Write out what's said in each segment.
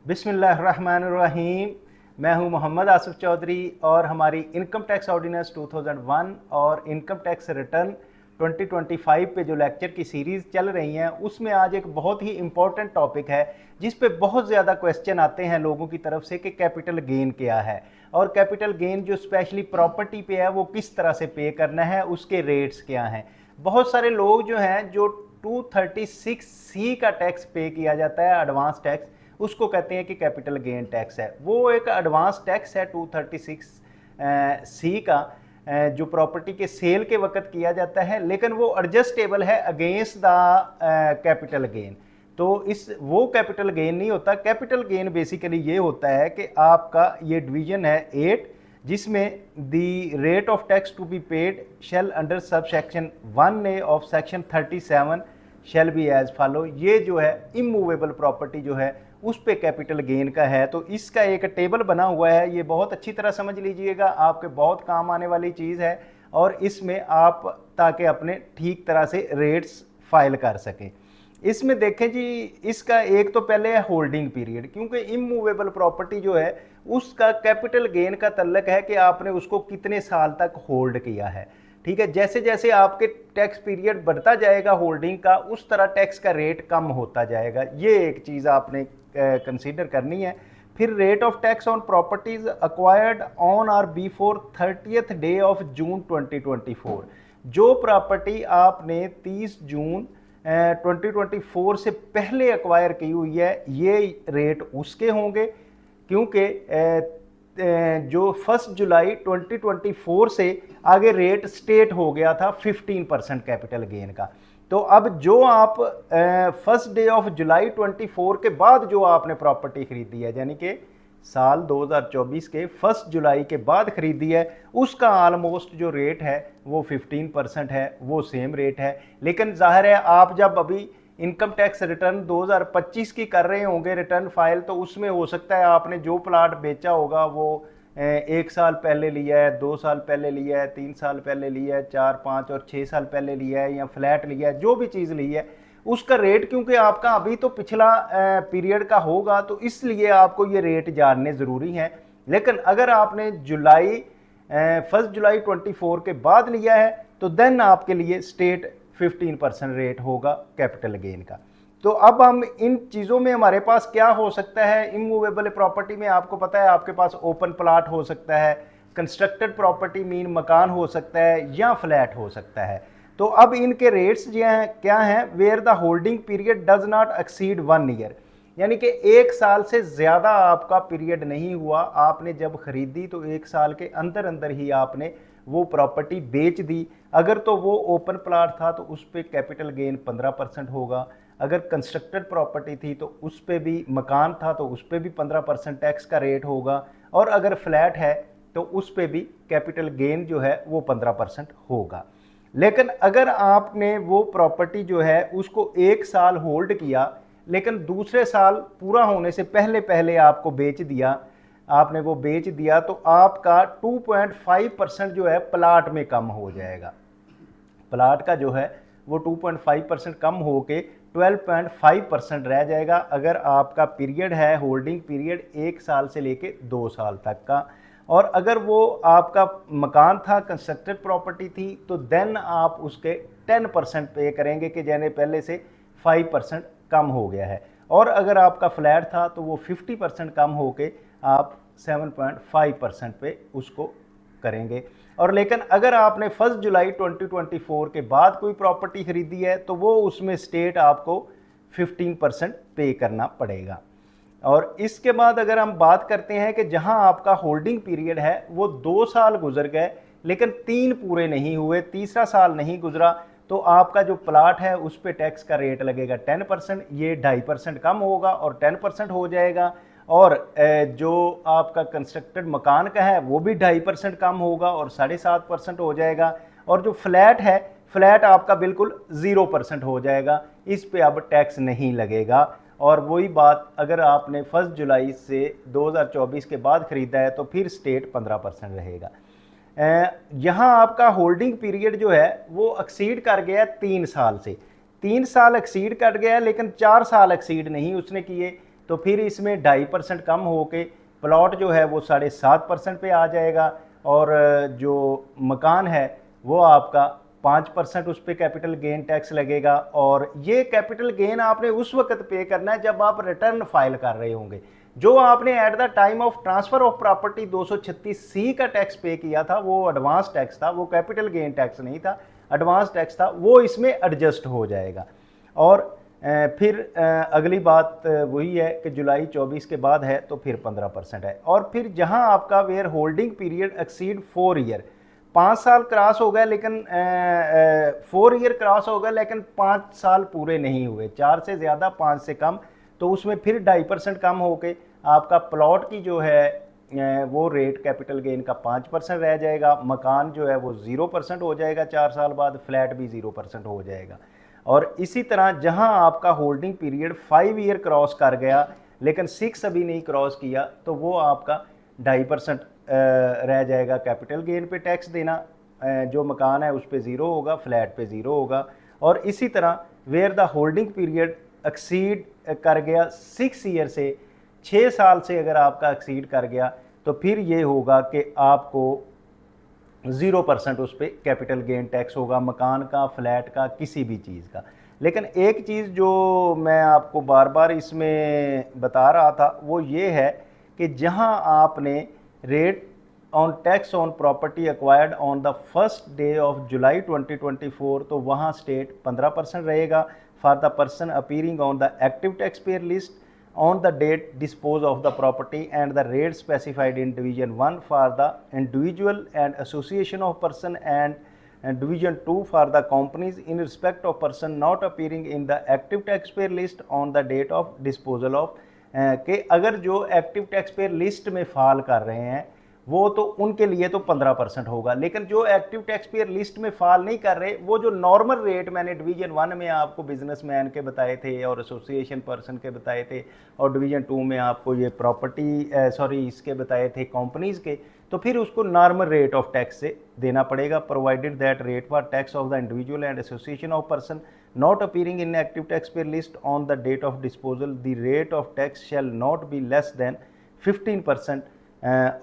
बिस्मिल्लाहिर्रहमानिर्रहीम। मैं हूं मोहम्मद आसिफ चौधरी और हमारी इनकम टैक्स ऑर्डिनेंस 2001 और इनकम टैक्स रिटर्न 2025 पे जो लेक्चर की सीरीज़ चल रही हैं उसमें आज एक बहुत ही इम्पॉर्टेंट टॉपिक है जिस पे बहुत ज़्यादा क्वेश्चन आते हैं लोगों की तरफ से कि कैपिटल गेन क्या है और कैपिटल गेन जो स्पेशली प्रॉपर्टी पे है वो किस तरह से पे करना है, उसके रेट्स क्या हैं। बहुत सारे लोग जो हैं जो 236C का टैक्स पे किया जाता है, एडवांस टैक्स, उसको कहते हैं कि कैपिटल गेन टैक्स है। वो एक एडवांस टैक्स है 236C का जो प्रॉपर्टी के सेल के वक्त किया जाता है, लेकिन वो एडजस्टेबल है अगेंस्ट द कैपिटल गेन। तो इस वो कैपिटल गेन नहीं होता। कैपिटल गेन बेसिकली ये होता है कि आपका ये डिवीजन है 8 जिसमें the rate of tax to be paid shall under sub section 1A of section 37 shall be as follow. ये जो है इमूवेबल प्रॉपर्टी जो है उस पे कैपिटल गेन का है। तो इसका एक टेबल बना हुआ है, ये बहुत अच्छी तरह समझ लीजिएगा, आपके बहुत काम आने वाली चीज़ है और इसमें आप ताकि अपने ठीक तरह से रेट्स फाइल कर सकें। इसमें देखें जी, इसका एक तो पहले है होल्डिंग पीरियड, क्योंकि इमूवेबल प्रॉपर्टी जो है उसका कैपिटल गेन का तल्लक है कि आपने उसको कितने साल तक होल्ड किया है। ठीक है, जैसे जैसे आपके टैक्स पीरियड बढ़ता जाएगा होल्डिंग का, उस तरह टैक्स का रेट कम होता जाएगा। ये एक चीज़ आपने कंसीडर करनी है। फिर rate of tax on properties acquired on और before 30th day of June 2024। जो प्रॉपर्टी आपने 30 जून 2024 से पहले एक्वायर की हुई है, ये रेट उसके होंगे, क्योंकि जो 1 जुलाई 2024 से आगे रेट स्टेट हो गया था 15% कैपिटल गेन का। तो अब जो आप 1 डे ऑफ जुलाई 24 के बाद जो आपने प्रॉपर्टी खरीदी है, यानी कि साल 2024 के 1 जुलाई के बाद खरीदी है, उसका ऑलमोस्ट जो रेट है वो 15% है, वो सेम रेट है। लेकिन जाहिर है आप जब अभी इनकम टैक्स रिटर्न 2025 की कर रहे होंगे रिटर्न फाइल, तो उसमें हो सकता है आपने जो प्लाट बेचा होगा वो 1 साल पहले लिया है, 2 साल पहले लिया है, 3 साल पहले लिया है, 4, 5 और 6 साल पहले लिया है, या फ्लैट लिया है, जो भी चीज़ ली है उसका रेट क्योंकि आपका अभी तो पिछला पीरियड का होगा, तो इसलिए आपको ये रेट जानने ज़रूरी हैं। लेकिन अगर आपने 1 जुलाई 24 के बाद लिया है तो देन आपके लिए स्टेट 15% रेट होगा कैपिटल गेन का। तो अब हम इन चीज़ों में हमारे पास क्या हो सकता है। इमूवेबल प्रॉपर्टी में आपको पता है आपके पास ओपन प्लाट हो सकता है, कंस्ट्रक्टेड प्रॉपर्टी मीन मकान हो सकता है, या फ्लैट हो सकता है। तो अब इनके रेट्स जो हैं क्या हैं, where the holding period does not exceed 1 year, यानी कि 1 साल से ज़्यादा आपका पीरियड नहीं हुआ, आपने जब खरीदी तो 1 साल के अंदर अंदर ही आपने वो प्रॉपर्टी बेच दी। अगर तो वो ओपन प्लाट था तो उस पर कैपिटल गेन 15% होगा, अगर कंस्ट्रक्टेड प्रॉपर्टी थी तो उस पर भी, मकान था तो उस पर भी 15% टैक्स का रेट होगा, और अगर फ्लैट है तो उस पर भी कैपिटल गेन जो है वो 15% होगा। लेकिन अगर आपने वो प्रॉपर्टी जो है उसको 1 साल होल्ड किया, लेकिन दूसरे साल पूरा होने से पहले पहले आपको बेच दिया, आपने वो बेच दिया, तो आपका 2.5% जो है प्लाट में कम हो जाएगा। प्लाट का जो है वो 2.5% कम होके 12.5% रह जाएगा, अगर आपका पीरियड है होल्डिंग पीरियड 1 साल से लेके 2 साल तक का। और अगर वो आपका मकान था, कंस्ट्रक्टेड प्रॉपर्टी थी, तो देन आप उसके 10% पे करेंगे कि जैसे पहले से 5% कम हो गया है। और अगर आपका फ्लैट था तो वो 50% कम होके आप 7.5% पे उसको करेंगे। और लेकिन अगर आपने 1 जुलाई 2024 के बाद कोई प्रॉपर्टी खरीदी है तो वो उसमें स्टेट आपको 15% पे करना पड़ेगा। और इसके बाद अगर हम बात करते हैं कि जहां आपका होल्डिंग पीरियड है वो 2 साल गुजर गए लेकिन 3 पूरे नहीं हुए, तीसरा साल नहीं गुजरा, तो आपका जो प्लाट है उस पर टैक्स का रेट लगेगा 10%, ये 2.5% कम होगा और 10% हो जाएगा। और जो आपका कंस्ट्रक्टेड मकान का है वो भी 2.5% कम होगा और 7.5% हो जाएगा। और जो फ्लैट है, फ्लैट आपका बिल्कुल 0% हो जाएगा, इस पे अब टैक्स नहीं लगेगा। और वही बात अगर आपने 1 जुलाई से 2024 के बाद ख़रीदा है तो फिर स्टेट 15% रहेगा। यहाँ आपका होल्डिंग पीरियड जो है वो एक्सीड कर गया 3 साल से, 3 साल एक्सीड कर गया, लेकिन 4 साल एक्सीड नहीं उसने किए। तो फिर इसमें 2.5% कम होके प्लॉट जो है वो 7.5% पे आ जाएगा, और जो मकान है वो आपका 5% उस पर कैपिटल गेन टैक्स लगेगा। और ये कैपिटल गेन आपने उस वक्त पे करना है जब आप रिटर्न फाइल कर रहे होंगे। जो आपने at the time of transfer of property 236C का टैक्स पे किया था वो एडवांस टैक्स था, वो कैपिटल गेन टैक्स नहीं था, एडवांस टैक्स था, वो इसमें एडजस्ट हो जाएगा। और फिर अगली बात वही है कि जुलाई 24 के बाद है तो फिर 15% है। और फिर जहां आपका where holding period exceed 4 year, 5 साल क्रॉस हो गया लेकिन 4 ईयर क्रॉस हो गया लेकिन 5 साल पूरे नहीं हुए, 4 से ज़्यादा 5 से कम, तो उसमें फिर 2.5% कम होके आपका प्लॉट की जो है वो रेट कैपिटल गेन का 5% रह जाएगा, मकान जो है वो 0% हो जाएगा 4 साल बाद, फ्लैट भी 0% हो जाएगा। और इसी तरह जहां आपका होल्डिंग पीरियड 5 ईयर क्रॉस कर गया लेकिन 6 अभी नहीं क्रॉस किया तो वो आपका 2.5% रह जाएगा कैपिटल गेन पे टैक्स देना, जो मकान है उस पर 0 होगा, फ्लैट पे 0 होगा। और इसी तरह where the holding period exceed कर गया 6 ईयर से, 6 साल से अगर आपका एक्सीड कर गया तो फिर ये होगा कि आपको 0% उस पर कैपिटल गेन टैक्स होगा, मकान का, फ्लैट का, किसी भी चीज़ का। लेकिन एक चीज़ जो मैं आपको बार बार इसमें बता रहा था वो ये है कि जहां आपने rate on tax on property acquired on the first day of July 2024, तो वहाँ स्टेट 15% रहेगा for the person appearing on the active tax payer list on the date dispose of the property, and the rate specified in division 1 for the individual and association of person, and division 2 for the companies in respect of person not appearing in the active taxpayer list on the date of disposal of, कि अगर जो active taxpayer list में फाल कर रहे हैं वो तो उनके लिए तो 15% होगा, लेकिन जो एक्टिव टैक्सपेयर लिस्ट में फाल नहीं कर रहे वो जो नॉर्मल रेट मैंने डिवीजन 1 में आपको बिजनेसमैन के बताए थे और एसोसिएशन पर्सन के बताए थे, और डिवीजन 2 में आपको ये प्रॉपर्टी इसके बताए थे कंपनीज के, तो फिर उसको नॉर्मल रेट ऑफ टैक्स से देना पड़ेगा, provided that rate for tax of the individual and association of person not appearing in active taxpayer list on the date of disposal, the rate of tax shall not be less than 15%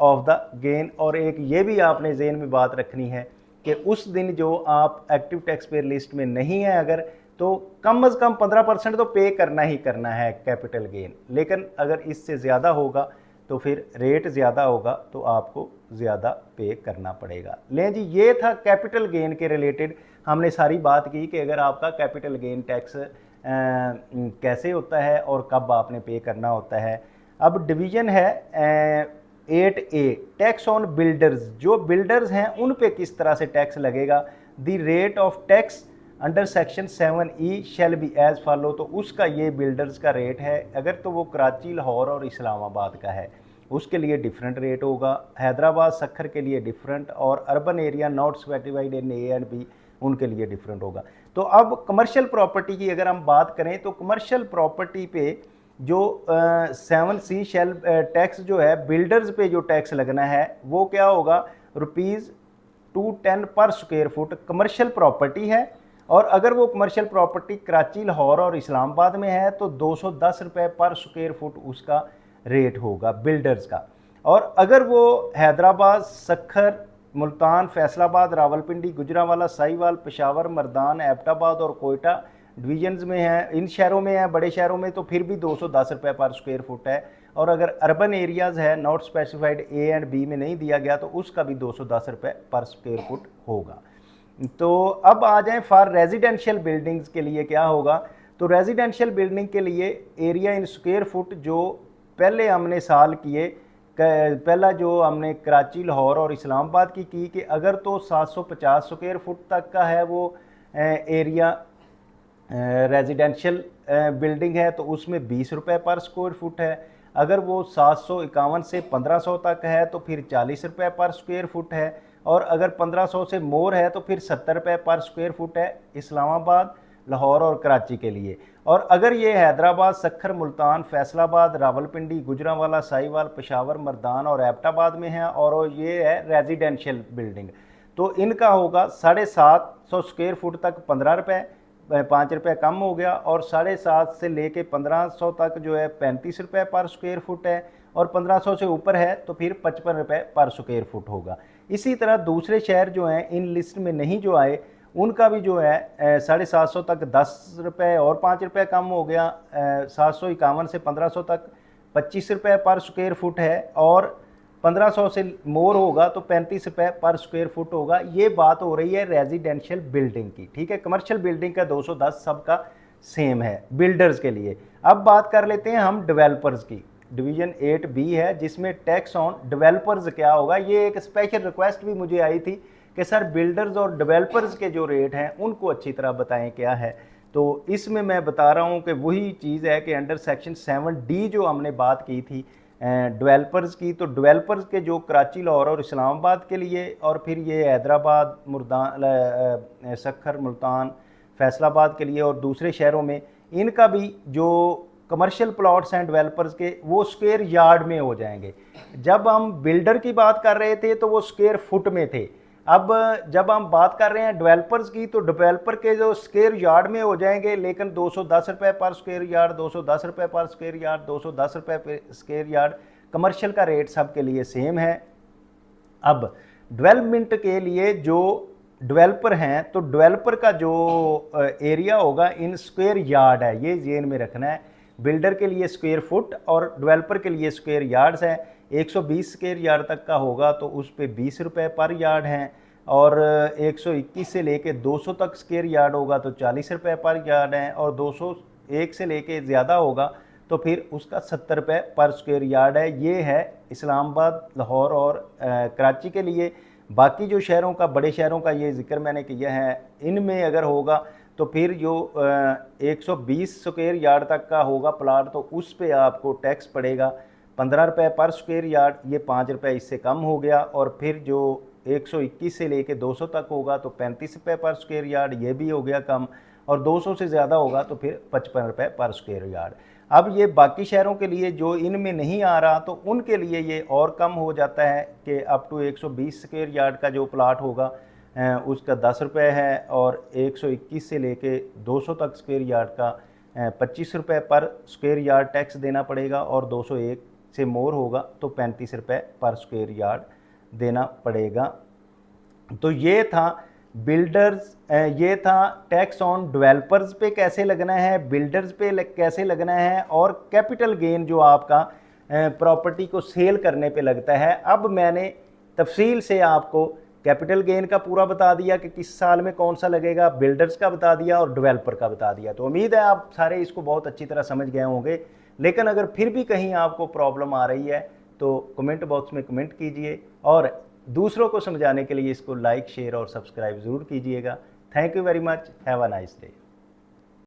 of the gain. और एक ये भी आपने जेन में बात रखनी है कि उस दिन जो आप एक्टिव टैक्स पेयर लिस्ट में नहीं है अगर, तो कम से कम 15% तो पे करना ही करना है कैपिटल गेन, लेकिन अगर इससे ज़्यादा होगा तो फिर रेट ज़्यादा होगा तो आपको ज़्यादा पे करना पड़ेगा। लें जी, ये था कैपिटल गेन के रिलेटेड हमने सारी बात की कि अगर आपका कैपिटल गेन टैक्स कैसे होता है और कब आपने पे करना होता है। अब डिवीज़न है 8A टैक्स ऑन बिल्डर्स, जो बिल्डर्स हैं उन पे किस तरह से टैक्स लगेगा। The rate of tax under section 7E shall be as follow, तो उसका ये बिल्डर्स का रेट है, अगर तो वो कराची, लाहौर और इस्लामाबाद का है उसके लिए डिफरेंट रेट होगा, हैदराबाद, सखर के लिए डिफरेंट, और urban area not specified in A and B उनके लिए डिफरेंट होगा। तो अब कमर्शियल प्रॉपर्टी की अगर हम बात करें तो कमर्शियल प्रॉपर्टी पे जो 7C शैल टैक्स जो है बिल्डर्स पे जो टैक्स लगना है वो क्या होगा, ₹210 पर स्क्वायर फुट कमर्शियल प्रॉपर्टी है, और अगर वो कमर्शियल प्रॉपर्टी कराची, लाहौर और इस्लामाबाद में है तो ₹210 पर स्क्वायर फुट उसका रेट होगा बिल्डर्स का। और अगर वो हैदराबाद, सखर, मुल्तान, फैसलाबाद, रावलपिंडी, गुजरांवाला, साहिवाल, पेशावर, मर्दान, एबटाबाद और कोयटा डिवीजन्स में है, इन शहरों में है, बड़े शहरों में तो फिर भी ₹210 पर स्क्वायर फुट है, और अगर अर्बन एरियाज़ है not specified A and B में नहीं दिया गया तो उसका भी ₹210 पर स्क्वायर फुट होगा। तो अब आ जाएं फॉर रेजिडेंशियल बिल्डिंग्स के लिए क्या होगा। तो रेजिडेंशियल बिल्डिंग के लिए एरिया इन स्क्वायर फुट जो पहले हमने साल किए, पहला जो हमने कराची, लाहौर और इस्लामाबाद की कि अगर तो 750 स्क्वायर फुट तक का है वो एरिया रेजिडेंशियल बिल्डिंग है तो उसमें ₹20 पर स्क्वायर फुट है, अगर वो 751 से 1500 तक है तो फिर ₹40 पर स्क्वायर फुट है, और अगर 1500 से मोर है तो फिर ₹70 पर स्क्वायर फुट है इस्लामाबाद, लाहौर और कराची के लिए। और अगर ये हैदराबाद, सखर, मुल्तान, फैसलाबाद, रावलपिंडी, गुजरांवाला, साहिवाल, पेशावर, मर्दान और एबटाबाद में है और ये है रेजिडेंशियल बिल्डिंग, तो इनका होगा 750 स्क्वायर फुट तक ₹15, ₹5 कम हो गया, और 7.5 से लेके 1500 तक जो है ₹35 पर स्क्वायर फुट है, और 1500 से ऊपर है तो फिर ₹55 पर स्क्वायर फुट होगा। इसी तरह दूसरे शहर जो हैं इन लिस्ट में नहीं जो आए, उनका भी जो है 750 तक ₹10 और ₹5 कम हो गया, 751 से 1500 तक ₹25 पर स्क्वायर फुट है, और 1500 से मोर होगा तो ₹35 पर स्क्वायर फुट होगा। ये बात हो रही है रेजिडेंशियल बिल्डिंग की, ठीक है। कमर्शियल बिल्डिंग का 210 सबका सेम है बिल्डर्स के लिए। अब बात कर लेते हैं हम डेवलपर्स की। डिवीजन 8B है जिसमें टैक्स ऑन डेवलपर्स क्या होगा। ये एक स्पेशल रिक्वेस्ट भी मुझे आई थी कि सर बिल्डर्स और डेवलपर्स के जो रेट हैं उनको अच्छी तरह बताएं क्या है। तो इसमें मैं बता रहा हूँ कि वही चीज़ है कि अंडर सेक्शन 7D जो हमने बात की थी डेवलपर्स की, तो डेवलपर्स के जो कराची, लाहौर और इस्लामाबाद के लिए, और फिर ये हैदराबाद, मुल्तान, सखर, मुल्तान, फैसलाबाद के लिए और दूसरे शहरों में, इनका भी जो कमर्शियल प्लॉट्स हैं डेवलपर्स के वो स्क्वायर यार्ड में हो जाएंगे। जब हम बिल्डर की बात कर रहे थे तो वो स्क्वायर फुट में थे। अब जब हम बात कर रहे हैं डेवलपर्स की तो डेवलपर के जो स्क्वायर यार्ड में हो जाएंगे, लेकिन ₹210 पर स्क्वायर यार्ड, ₹210 पर स्क्वायर यार्ड, ₹210 पर स्क्वायर यार्ड कमर्शियल का रेट सबके लिए सेम है। अब डेवलपमेंट के लिए जो डेवलपर हैं तो डेवलपर का जो एरिया होगा इन स्क्वायर यार्ड है, ये जेन में रखना है। बिल्डर के लिए स्क्वायर फुट और डेवलपर के लिए स्क्वायर यार्ड्स हैं। 120 स्क्वायर यार्ड तक का होगा तो उस पे ₹20 पर यार्ड हैं, और 121 से लेके 200 तक स्क्वायर यार्ड होगा तो ₹40 पर यार्ड हैं, और 201 से लेके ज़्यादा होगा तो फिर उसका ₹70 पर स्क्वायर यार्ड है। ये है इस्लामाबाद, लाहौर और कराची के लिए। बाकी जो शहरों का, बड़े शहरों का ये जिक्र मैंने किया है, इनमें अगर होगा तो फिर जो 120 स्क्वायर यार्ड तक का होगा प्लाट तो उस पे आपको टैक्स पड़ेगा ₹15 पर स्क्वायर यार्ड, ये ₹5 इससे कम हो गया। और फिर जो 121 से लेके 200 तक होगा तो ₹35 पर स्क्वायर यार्ड, ये भी हो गया कम, और 200 से ज़्यादा होगा तो फिर ₹55 पर स्क्वायर यार्ड। अब ये बाकी शहरों के लिए जो इनमें नहीं आ रहा तो उनके लिए ये और कम हो जाता है कि अप टू 120 स्क्वायर यार्ड का जो प्लाट होगा उसका ₹10 है, और 121 से लेके 200 तक स्क्वायर यार्ड का ₹25 पर स्क्वायर यार्ड टैक्स देना पड़ेगा, और 201 से मोर होगा तो ₹35 पर स्क्वायर यार्ड देना पड़ेगा। तो ये था बिल्डर्स, ये था टैक्स ऑन डेवलपर्स पे कैसे लगना है, बिल्डर्स पे कैसे लगना है, और कैपिटल गेन जो आपका प्रॉपर्टी को सेल करने पे लगता है। अब मैंने तफसील से आपको कैपिटल गेन का पूरा बता दिया कि किस साल में कौन सा लगेगा, बिल्डर्स का बता दिया और डेवलपर का बता दिया। तो उम्मीद है आप सारे इसको बहुत अच्छी तरह समझ गए होंगे। लेकिन अगर फिर भी कहीं आपको प्रॉब्लम आ रही है तो कमेंट बॉक्स में कमेंट कीजिए, और दूसरों को समझाने के लिए इसको लाइक, शेयर और सब्सक्राइब ज़रूर कीजिएगा। Thank you very much, have a nice day.